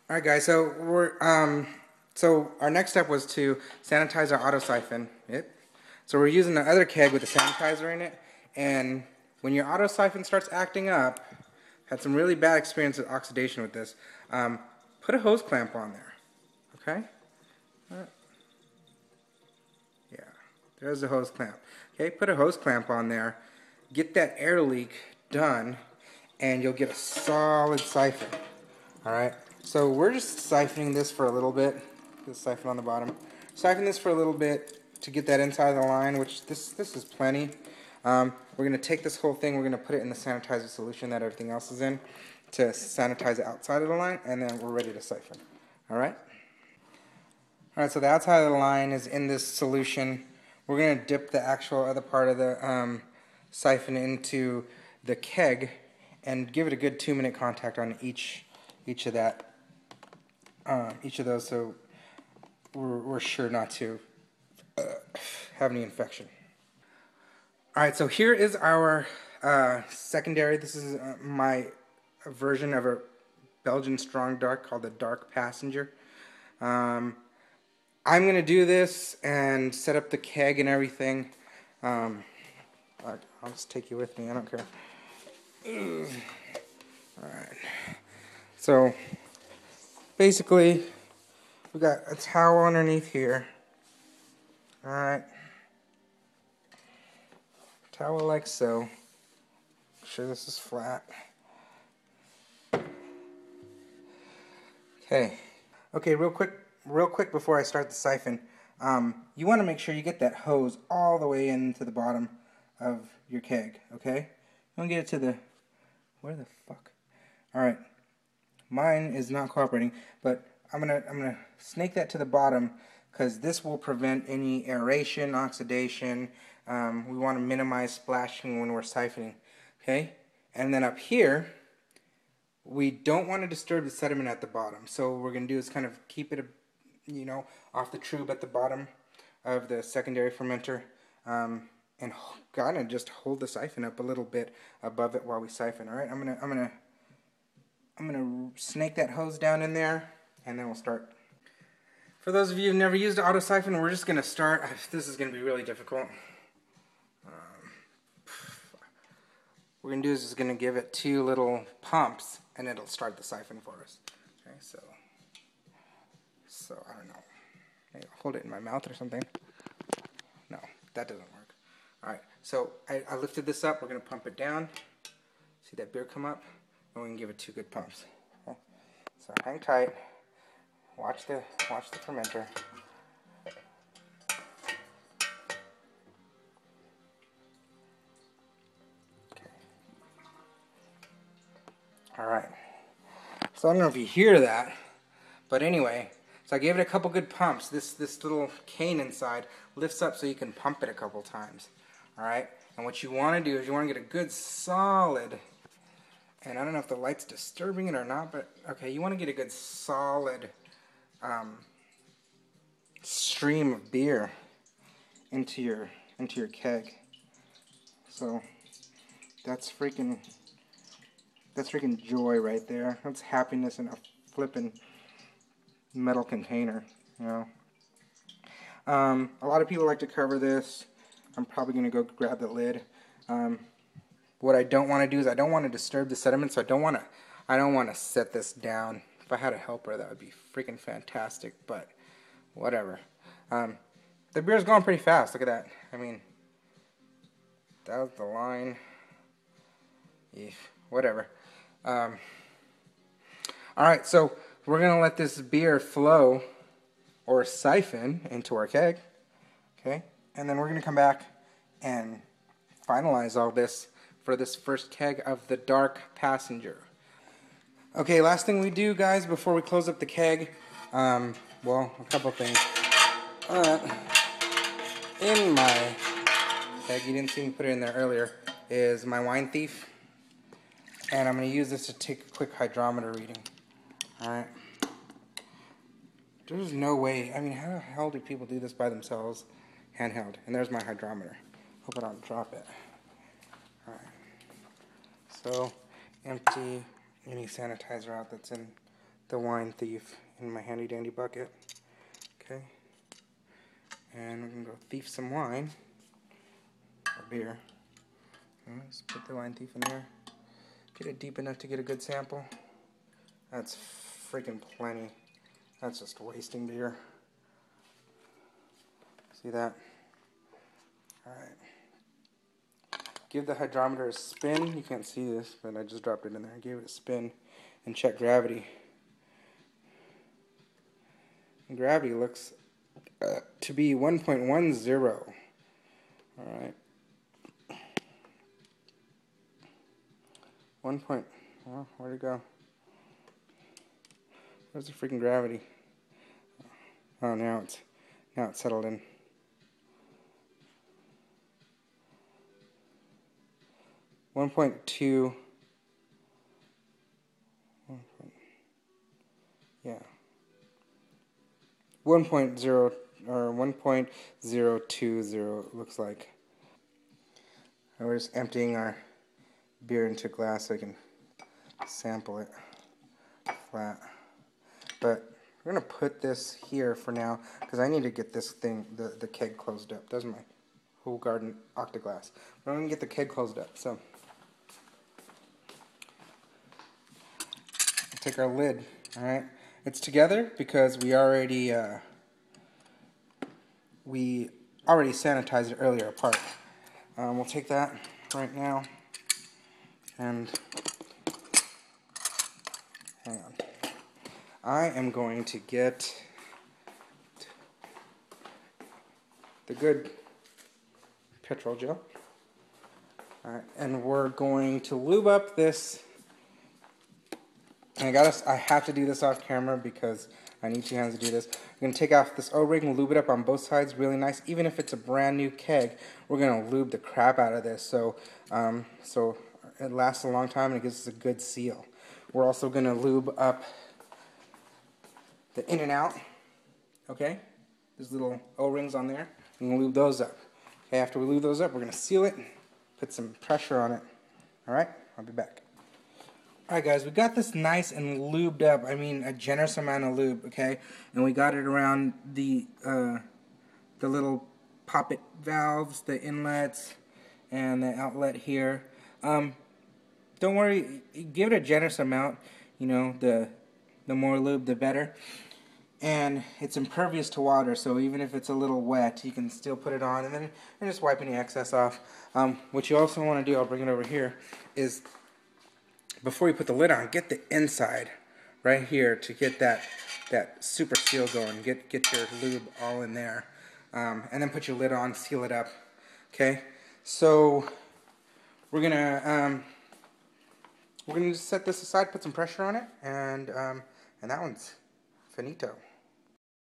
All right, guys. So our next step was to sanitize our auto-siphon. Yep. So we're using the other keg with the sanitizer in it, and when your auto-siphon starts acting up, had some really bad experience with oxidation with this. Put a hose clamp on there. Okay. Yeah. There's the hose clamp. Okay. Put a hose clamp on there. Get that air leak done, and you'll get a solid siphon. Alright, so we're just siphoning this for a little bit. This siphon on the bottom. Siphon this for a little bit to get that inside of the line, which this is plenty. We're going to take this whole thing, we're going to put it in the sanitizer solution that everything else is in to sanitize the outside of the line, and then we're ready to siphon. Alright? Alright, so the outside of the line is in this solution. We're going to dip the actual other part of the siphon into the keg and give it a good 2-minute contact on each of those, so we're sure not to have any infection. Alright, so here is our secondary. This is my version of a Belgian strong dark called the Dark Passenger. I'm going to do this and set up the keg and everything. I'll just take you with me, I don't care. Alright. So, basically, we got a towel underneath here. Alright. Towel like so. Make sure this is flat. Okay. Okay, real quick before I start the siphon, you want to make sure you get that hose all the way into the bottom of your keg, okay? You want to get it to the... Where the fuck? Alright. Mine is not cooperating, but I'm gonna snake that to the bottom because this will prevent any aeration, oxidation. We want to minimize splashing when we're siphoning. Okay, and then up here, we don't want to disturb the sediment at the bottom. So what we're gonna do is kind of keep it, off the tube at the bottom of the secondary fermenter, and kind of just hold the siphon up a little bit above it while we siphon. All right, I'm gonna snake that hose down in there, and then we'll start. For those of you who've never used auto siphon, we're just gonna start. This is gonna be really difficult. What we're gonna do is just gonna give it 2 little pumps, and it'll start the siphon for us. Okay, so I don't know. Maybe I'll hold it in my mouth or something. No, that doesn't work. All right, so I lifted this up. We're gonna pump it down. See that beer come up? And we can give it 2 good pumps. Okay. So hang tight. Watch the fermenter. Okay. All right. So I don't know if you hear that, but anyway, so I gave it a couple good pumps. This little cane inside lifts up so you can pump it a couple times. All right. And what you want to do is you want to get a good solid. And I don't know if the light's disturbing it or not, but okay, you want to get a good solid stream of beer into your keg. So that's freaking joy right there. That's happiness in a flippin' metal container, you know. A lot of people like to cover this. I'm probably gonna go grab the lid. What I don't want to do is I don't want to disturb the sediment, so I don't want to set this down. If I had a helper, that would be freaking fantastic, but whatever. The beer's going pretty fast. Look at that. I mean, that was the line. Whatever. Alright, so we're going to let this beer flow or siphon into our keg. Okay? And then we're going to come back and finalize all this for this first keg of the Dark Passenger. Okay, last thing we do, guys, before we close up the keg, well, a couple things. In my keg, you didn't see me put it in there earlier, is my wine thief. And I'm going to use this to take a quick hydrometer reading. Alright. There's no way, I mean, how the hell do people do this by themselves? Handheld. And there's my hydrometer. Hope I don't drop it. Alright. So, empty any sanitizer out that's in the wine thief in my handy dandy bucket. Okay. And we're going to go thief some wine. Or beer. Let's put the wine thief in there. Get it deep enough to get a good sample. That's freaking plenty. That's just wasting beer. See that? Alright. Give the hydrometer a spin. You can't see this, but I just dropped it in there. Give it a spin and check gravity. And gravity looks to be 1.10. Alright. Oh, where'd it go? Where's the freaking gravity? Oh, now it's settled in. Yeah. 1.0 or 1.020 looks like. And we're just emptying our beer into a glass so we can sample it flat. But we're going to put this here for now because I need to get this thing, the keg closed up. That's my whole garden octoglass. But I'm going to get the keg closed up. So take our lid, alright? It's together because we already sanitized it earlier apart. We'll take that right now and hang on. I am going to get the good petrol gel. Alright, and we're going to lube up this. And I have to do this off camera because I need 2 hands to do this. I'm going to take off this O-ring and lube it up on both sides really nice. Even if it's a brand new keg, we're going to lube the crap out of this so it lasts a long time and it gives us a good seal. We're also going to lube up the in and out. Okay? There's little O-rings on there. I'm going to lube those up. Okay, after we lube those up, we're going to seal it, put some pressure on it. Alright? I'll be back. Alright guys, we got this nice and lubed up. I mean, a generous amount of lube, okay? And we got it around the little poppet valves, the inlets, and the outlet here. Don't worry, give it a generous amount. You know, the more lube, the better. And it's impervious to water, so even if it's a little wet, you can still put it on, and then you're just wiping the excess off. What you also want to do, I'll bring it over here, is before you put the lid on, get the inside right here to get that super seal going. Get your lube all in there, and then put your lid on, seal it up. Okay, so we're gonna just set this aside, put some pressure on it, and that one's finito.